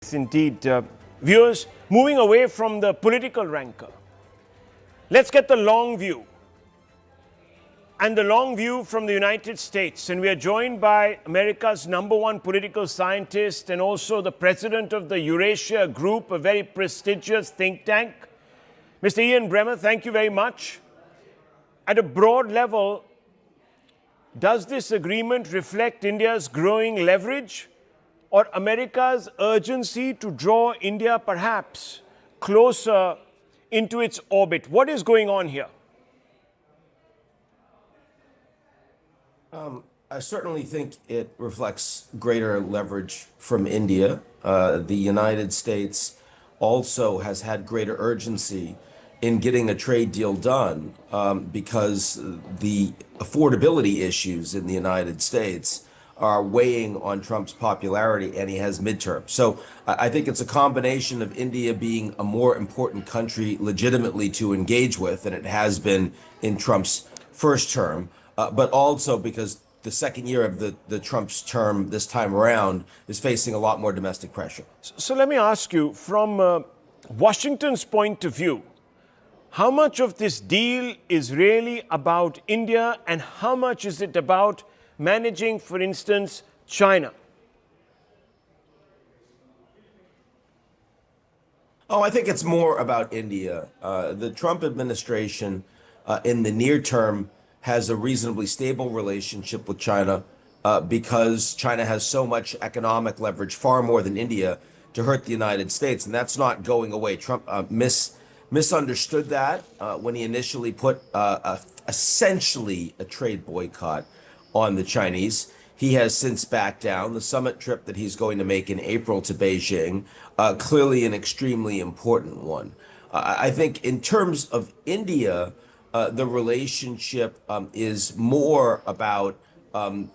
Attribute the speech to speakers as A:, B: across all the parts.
A: Yes, indeed. Viewers, moving away from the political rancor, let's get the long view. And the long view from the United States. And we are joined by America's #1 political scientist and also the president of the Eurasia Group, a very prestigious think tank. Mr. Ian Bremmer, thank you very much. At a broad level, does this agreement reflect India's growing leverage or America's urgency to draw India perhaps closer into its orbit? What is going on here?
B: I certainly think it reflects greater leverage from India. The United States also has had greater urgency in getting a trade deal done because the affordability issues in the United States are weighing on Trump's popularity, and he has midterms. So I think it's a combination of India being a more important country legitimately to engage with than it has been in Trump's first term. But also because the second year of the Trump's term this time around is facing a lot more domestic pressure.
A: So let me ask you, from Washington's point of view, how much of this deal is really about India and how much is it about managing, for instance, China?
B: Oh, I think it's more about India. The Trump administration in the near term has a reasonably stable relationship with China because China has so much economic leverage, far more than India, to hurt the United States. And that's not going away. Trump misunderstood that when he initially put essentially a trade boycott on the Chinese. He has since backed down. The summit trip that he's going to make in April to Beijing, clearly an extremely important one. I think in terms of India, the relationship is more about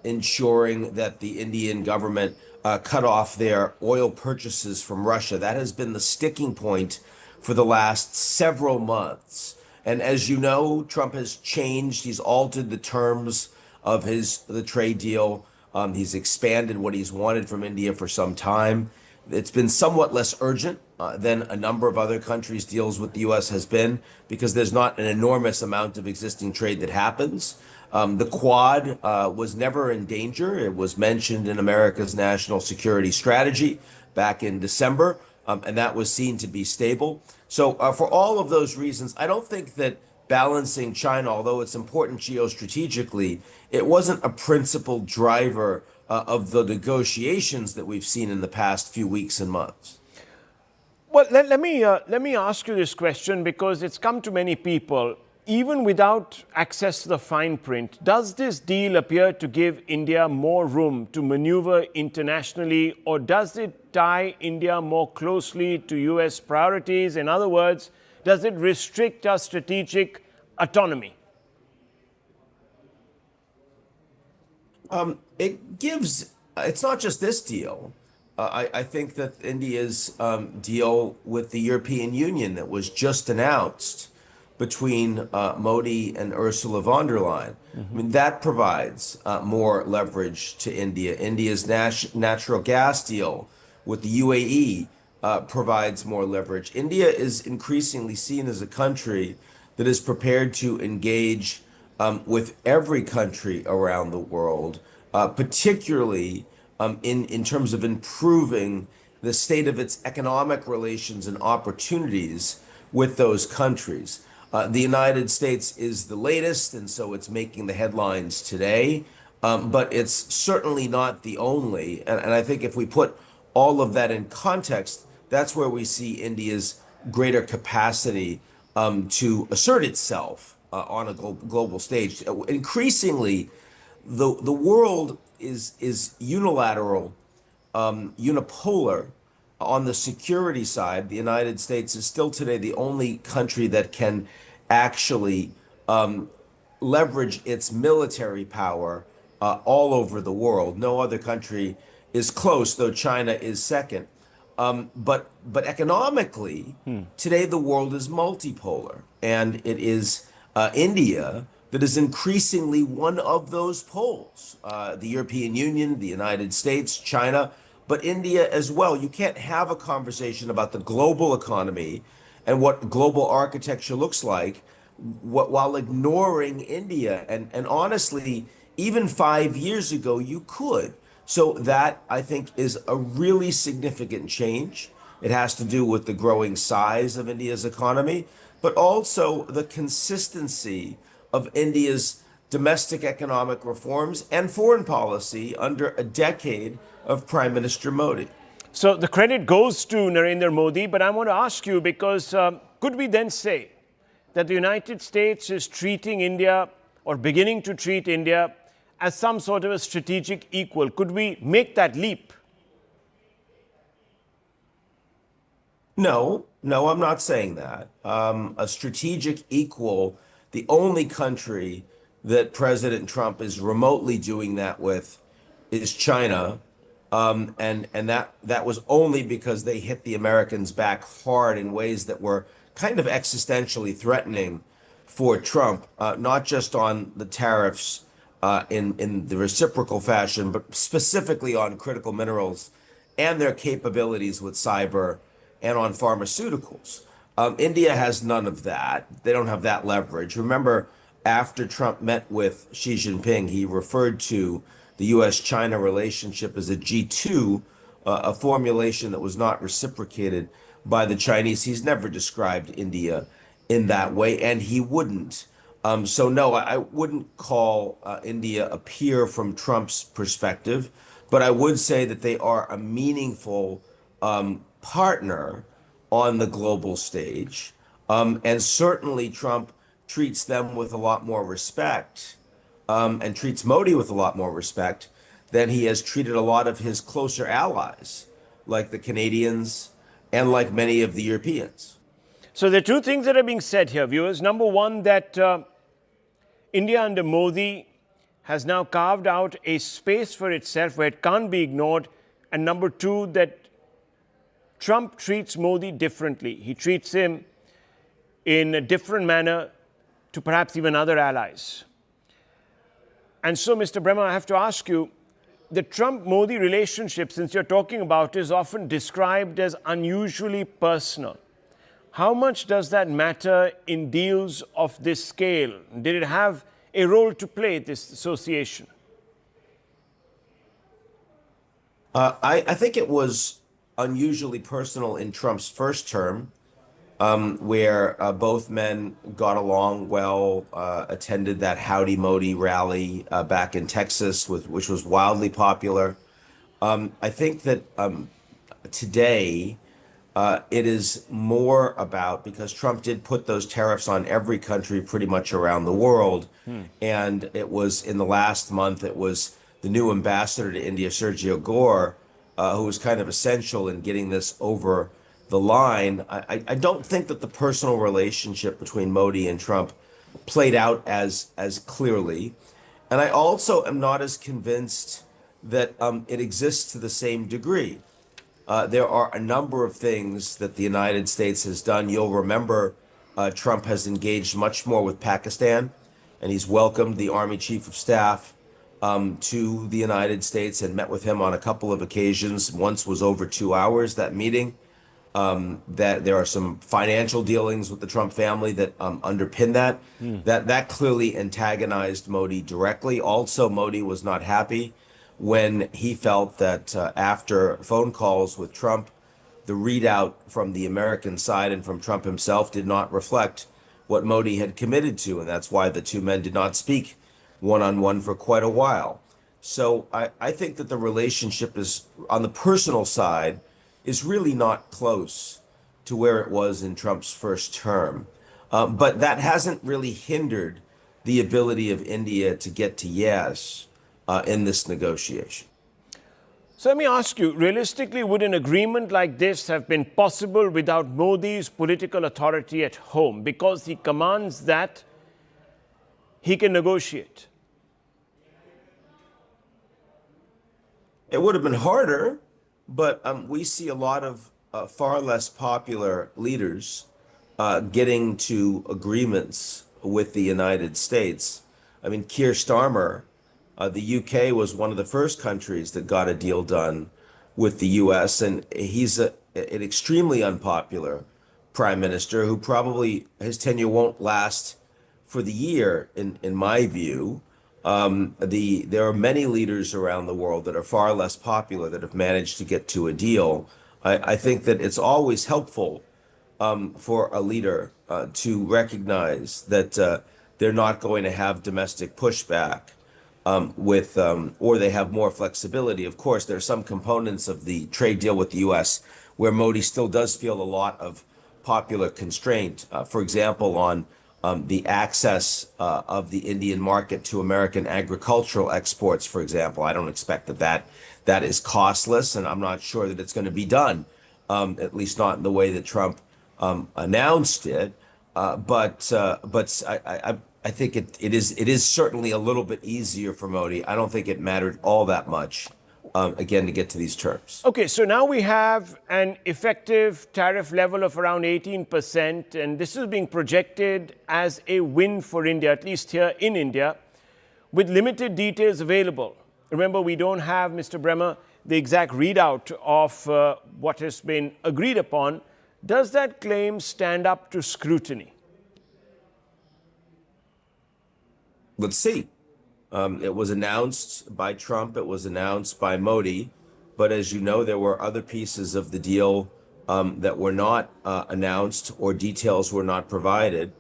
B: ensuring that the Indian government cut off their oil purchases from Russia. That has been the sticking point for the last several months. And as you know, Trump has changed. He's altered the terms of the trade deal. He's expanded what he's wanted from India for some time. It's been somewhat less urgent than a number of other countries' deals with the U.S. has been because there's not an enormous amount of existing trade that happens. The Quad was never in danger. It was mentioned in America's national security strategy back in December, and that was seen to be stable. So for all of those reasons, I don't think that balancing China, although it's important geostrategically, it wasn't a principal driver of the negotiations that we've seen in the past few weeks and months.
A: Well, let me ask you this question because it's come to many people. Even without access to the fine print, does this deal appear to give India more room to maneuver internationally, or does it tie India more closely to US priorities? In other words, does it restrict our strategic autonomy?
B: It's not just this deal. I think that India's deal with the European Union that was just announced between Modi and Ursula von der Leyen, I mean, that provides more leverage to India. India's natural gas deal with the UAE provides more leverage. India is increasingly seen as a country that is prepared to engage with every country around the world, particularly in terms of improving the state of its economic relations and opportunities with those countries. The United States is the latest, and so it's making the headlines today, but it's certainly not the only. And I think if we put all of that in context, that's where we see India's greater capacity to assert itself on a global stage. Increasingly, the world is unilateral, unipolar. On the security side, the United States is still today the only country that can actually leverage its military power all over the world. No other country is close, though China is second. But economically, today the world is multipolar, and it is India that is increasingly one of those poles. The European Union, the United States, China, but India as well. You can't have a conversation about the global economy and what global architecture looks like while ignoring India. And honestly, even 5 years ago, you could. So that I think is a really significant change. It has to do with the growing size of India's economy, but also the consistency of India's domestic economic reforms and foreign policy under a decade of Prime Minister Modi.
A: So the credit goes to Narendra Modi, but I want to ask you because could we then say that the United States is treating India or beginning to treat India as some sort of a strategic equal? Could we make that leap?
B: No, no, I'm not saying that. A strategic equal, the only country that President Trump is remotely doing that with is China. And that was only because they hit the Americans back hard in ways that were kind of existentially threatening for Trump, not just on the tariffs in the reciprocal fashion, but specifically on critical minerals and their capabilities with cyber and on pharmaceuticals. India has none of that. They don't have that leverage. Remember, after Trump met with Xi Jinping, he referred to the U.S.-China relationship as a G2, a formulation that was not reciprocated by the Chinese. He's never described India in that way, and he wouldn't. So no, I wouldn't call India a peer from Trump's perspective, but I would say that they are a meaningful partner on the global stage. And certainly Trump treats them with a lot more respect and treats Modi with a lot more respect than he has treated a lot of his closer allies, like the Canadians and like many of the Europeans.
A: So there are two things that are being said here, viewers. Number one, that India under Modi has now carved out a space for itself where it can't be ignored. And number two, that Trump treats Modi differently. He treats him in a different manner to perhaps even other allies. And so, Mr. Bremmer, I have to ask you, the Trump-Modi relationship, since you're talking about, is often described as unusually personal. How much does that matter in deals of this scale? Did it have a role to play, this association?
B: I think it was unusually personal in Trump's first term, where both men got along well, attended that Howdy Modi rally back in Texas, which was wildly popular. I think that today it is more about because Trump did put those tariffs on every country pretty much around the world. And it was in the last month, it was the new ambassador to India, Sergio Gore, who was kind of essential in getting this over the line. I don't think that the personal relationship between Modi and Trump played out as clearly. And I also am not as convinced that it exists to the same degree. There are a number of things that the United States has done. You'll remember Trump has engaged much more with Pakistan, and he's welcomed the Army Chief of Staff to the United States and met with him on a couple of occasions. Once was over 2 hours, that meeting. That there are some financial dealings with the Trump family that underpin that. That clearly antagonized Modi directly. Also, Modi was not happy when he felt that after phone calls with Trump, the readout from the American side and from Trump himself did not reflect what Modi had committed to. And that's why the two men did not speak one-on-one for quite a while. So I think that the relationship is, on the personal side, is really not close to where it was in Trump's first term. But that hasn't really hindered the ability of India to get to yes in this negotiation.
A: So let me ask you, realistically, would an agreement like this have been possible without Modi's political authority at home? Because he commands that, he can negotiate.
B: It would have been harder, but we see a lot of far less popular leaders getting to agreements with the United States. I mean, Keir Starmer, the UK was one of the first countries that got a deal done with the U.S., and he's an extremely unpopular prime minister who probably his tenure won't last for the year, in my view. There are many leaders around the world that are far less popular that have managed to get to a deal. I think that it's always helpful for a leader to recognize that they're not going to have domestic pushback or they have more flexibility. Of course, there are some components of the trade deal with the U.S. where Modi still does feel a lot of popular constraint. For example, on the access of the Indian market to American agricultural exports, for example. I don't expect that is costless, and I'm not sure that it's going to be done, at least not in the way that Trump announced it. But I think it is certainly a little bit easier for Modi. I don't think it mattered all that much, again, to get to these terms.
A: Okay, so now we have an effective tariff level of around 18%, and this is being projected as a win for India, at least here in India, with limited details available. Remember, we don't have, Mr. Bremmer, the exact readout of what has been agreed upon. Does that claim stand up to scrutiny?
B: Let's see. It was announced by Trump, it was announced by Modi, but as you know, there were other pieces of the deal that were not announced or details were not provided.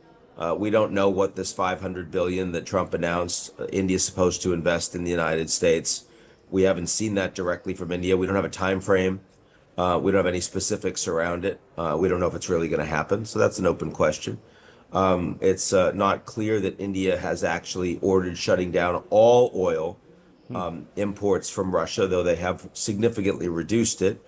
B: We don't know what this 500 billion that Trump announced India is supposed to invest in the United States. We haven't seen that directly from India. We don't have a time frame. We don't have any specifics around it. We don't know if it's really going to happen. So that's an open question. It's not clear that India has actually ordered shutting down all oil imports from Russia, though they have significantly reduced it.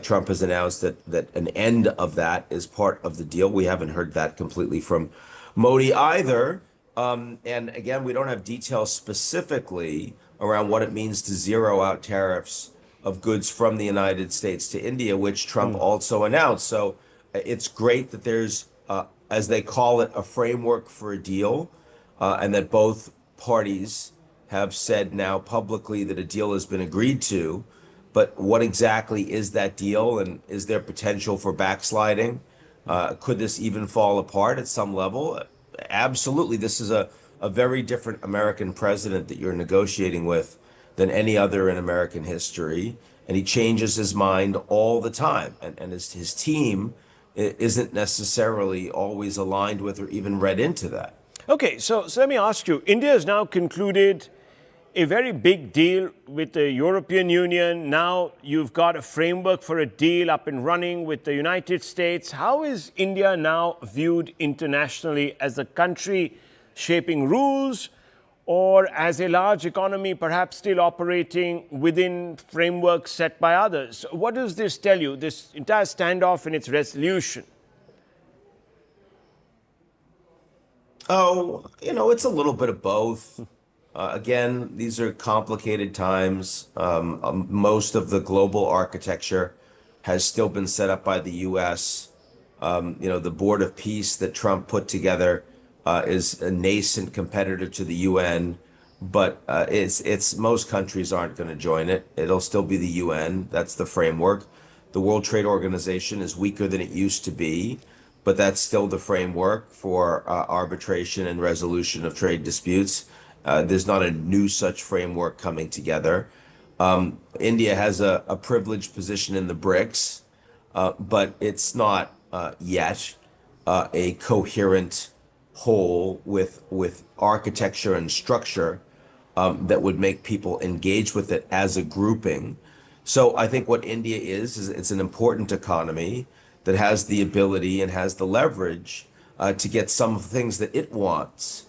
B: Trump has announced that an end of that is part of the deal. We haven't heard that completely from Modi either. And again, we don't have details specifically around what it means to zero out tariffs of goods from the United States to India, which Trump also announced. So it's great that there's, as they call it, a framework for a deal, and that both parties have said now publicly that a deal has been agreed to. But what exactly is that deal, and is there potential for backsliding? Could this even fall apart at some level? Absolutely. This is a very different American president that you're negotiating with than any other in American history. And he changes his mind all the time. And his team isn't necessarily always aligned with or even read into that.
A: Okay, so let me ask you, India has now concluded a very big deal with the European Union. Now you've got a framework for a deal up and running with the United States. How is India now viewed internationally, as a country shaping rules, or as a large economy perhaps still operating within frameworks set by others? What does this tell you, this entire standoff and its resolution?
B: Oh, it's a little bit of both. Again, these are complicated times. Most of the global architecture has still been set up by the U.S. The Board of Peace that Trump put together is a nascent competitor to the UN, but it's most countries aren't going to join it. It'll still be the UN. That's the framework. The World Trade Organization is weaker than it used to be, but that's still the framework for arbitration and resolution of trade disputes. There's not a new such framework coming together. India has a privileged position in the BRICS, but it's not yet a coherent whole with architecture and structure that would make people engage with it as a grouping. So I think what India is it's an important economy that has the ability and has the leverage to get some of the things that it wants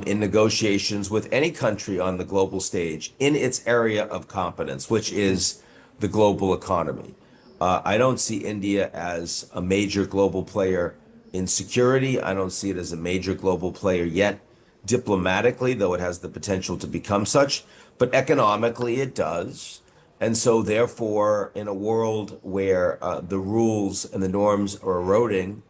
B: in negotiations with any country on the global stage in its area of competence, which is the global economy. I don't see India as a major global player in security. I don't see it as a major global player yet diplomatically, though it has the potential to become such, but economically it does. And so therefore, in a world where the rules and the norms are eroding,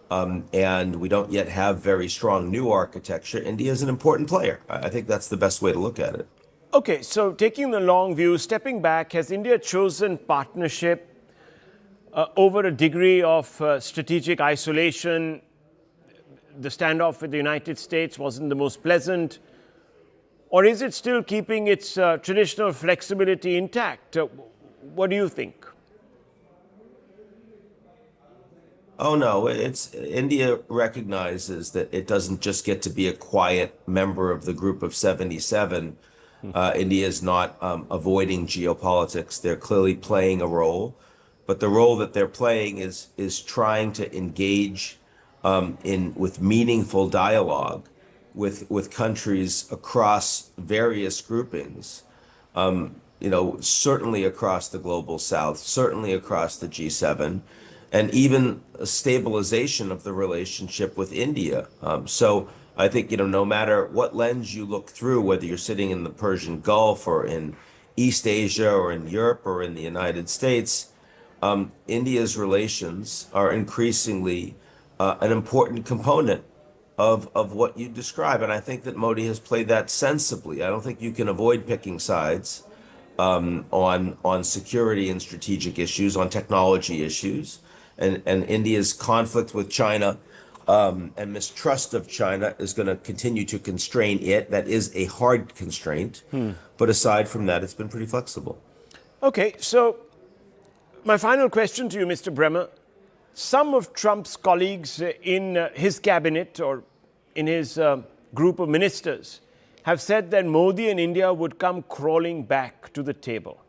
B: and we don't yet have very strong new architecture, India is an important player. I think that's the best way to look at it.
A: Okay, so taking the long view, stepping back, has India chosen partnership over a degree of strategic isolation? The standoff with the United States wasn't the most pleasant. Or is it still keeping its traditional flexibility intact? What do you think?
B: Oh no, it's India recognizes that it doesn't just get to be a quiet member of the group of 77. India is not avoiding geopolitics. They're clearly playing a role, but the role that they're playing is trying to engage in with meaningful dialogue with countries across various groupings. Certainly across the global south, certainly across the G7, and even a stabilization of the relationship with India. So I think, no matter what lens you look through, whether you're sitting in the Persian Gulf or in East Asia or in Europe or in the United States, India's relations are increasingly an important component of what you describe. And I think that Modi has played that sensibly. I don't think you can avoid picking sides on security and strategic issues, on technology issues, and India's conflict with China and mistrust of China is going to continue to constrain it. That is a hard constraint, but aside from that, it's been pretty flexible.
A: Okay, so my final question to you, Mr. Bremmer. Some of Trump's colleagues in his cabinet or in his group of ministers have said that Modi and India would come crawling back to the table.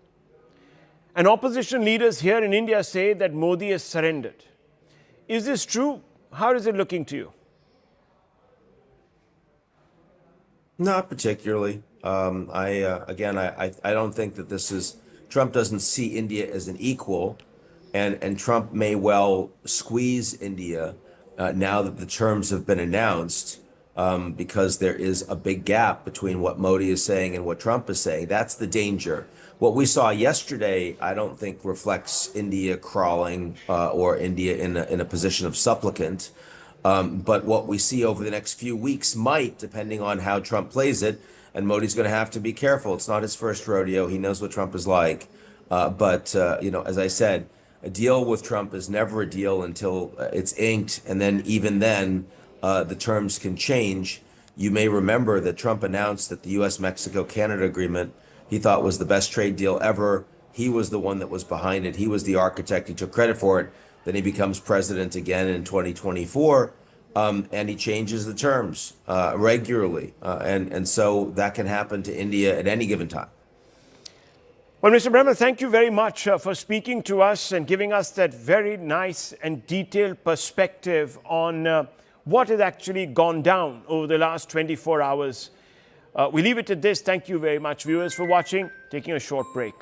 A: And opposition leaders here in India say that Modi has surrendered. Is this true? How is it looking to you?
B: Not particularly. I don't think that this is Trump doesn't see India as an equal, and Trump may well squeeze India now that the terms have been announced, because there is a big gap between what Modi is saying and what Trump is saying. That's the danger. What we saw yesterday, I don't think reflects India crawling or India in a position of supplicant. But what we see over the next few weeks might, depending on how Trump plays it, and Modi's going to have to be careful. It's not his first rodeo. He knows what Trump is like. As I said, a deal with Trump is never a deal until it's inked, and then even then, the terms can change. You may remember that Trump announced that the U.S.-Mexico-Canada agreement he thought was the best trade deal ever. He was the one that was behind it. He was the architect. He took credit for it. Then he becomes president again in 2024, and he changes the terms regularly. And so that can happen to India at any given time.
A: Well, Mr. Bremmer, thank you very much for speaking to us and giving us that very nice and detailed perspective on what has actually gone down over the last 24 hours. We leave it at this. Thank you very much, viewers, for watching. Taking a short break.